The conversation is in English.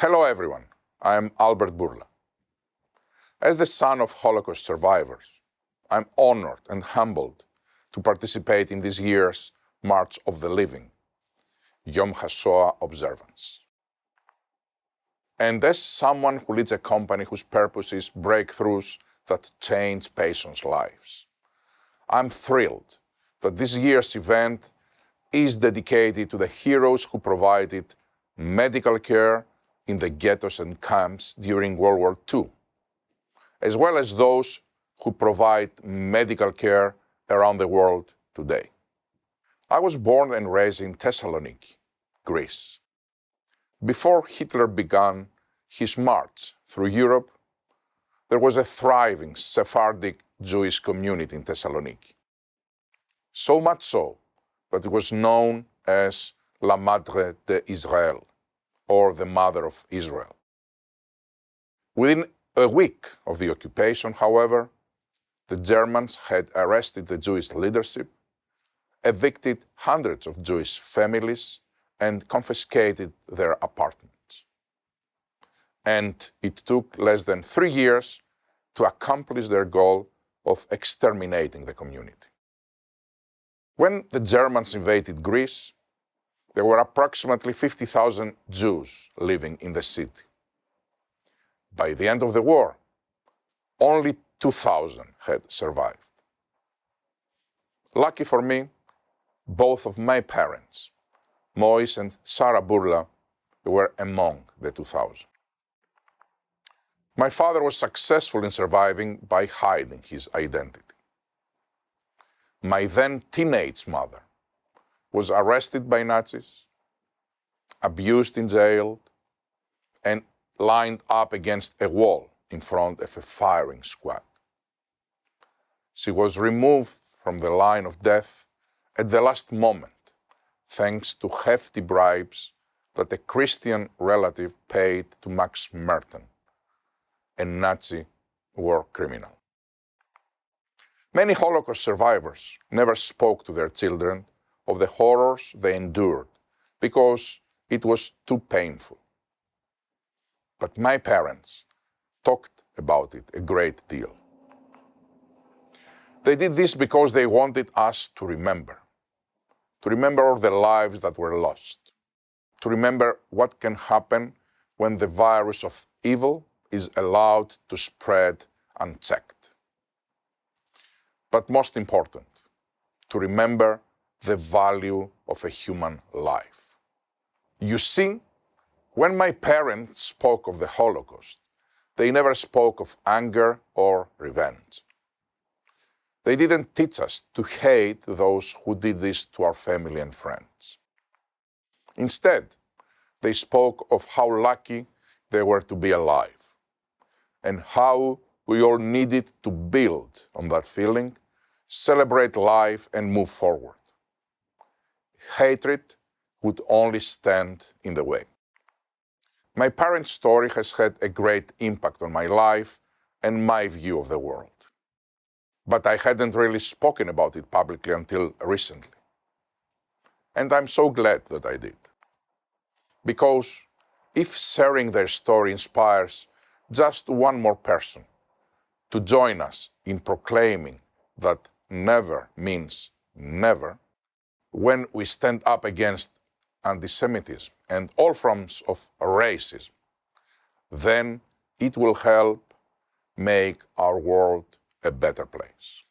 Hello everyone, I am Albert Bourla. As the son of Holocaust survivors, I'm honored and humbled to participate in this year's March of the Living, Yom HaShoah observance. And as someone who leads a company whose purpose is breakthroughs that change patients' lives, I'm thrilled that this year's event is dedicated to the heroes who provided medical care in the ghettos and camps during World War II, as well as those who provide medical care around the world today. I was born and raised in Thessaloniki, Greece. Before Hitler began his march through Europe, there was a thriving Sephardic Jewish community in Thessaloniki. So much so that it was known as La Madre d'Israël, or the Mother of Israel. Within a week of the occupation, however, the Germans had arrested the Jewish leadership, evicted hundreds of Jewish families, and confiscated their apartments. And it took less than 3 years to accomplish their goal of exterminating the community. When the Germans invaded Greece, there were approximately 50,000 Jews living in the city. By the end of the war, only 2,000 had survived. Lucky for me, both of my parents, Mois and Sarah Bourla, were among the 2,000. My father was successful in surviving by hiding his identity. My then teenage mother was arrested by Nazis, abused in jail, and lined up against a wall in front of a firing squad. She was removed from the line of death at the last moment, thanks to hefty bribes that a Christian relative paid to Max Merten, a Nazi war criminal. Many Holocaust survivors never spoke to their children of the horrors they endured because it was too painful. But my parents talked about it a great deal. They did this because they wanted us to remember all the lives that were lost, to remember what can happen when the virus of evil is allowed to spread unchecked. But most important, to remember the value of a human life. You see, when my parents spoke of the Holocaust, they never spoke of anger or revenge. They didn't teach us to hate those who did this to our family and friends. Instead, they spoke of how lucky they were to be alive and how we all needed to build on that feeling, celebrate life, and move forward. Hatred would only stand in the way. My parents' story has had a great impact on my life and my view of the world. But I hadn't really spoken about it publicly until recently. And I'm so glad that I did. Because if sharing their story inspires just one more person to join us in proclaiming that never means never, when we stand up against anti-Semitism and all forms of racism, then it will help make our world a better place.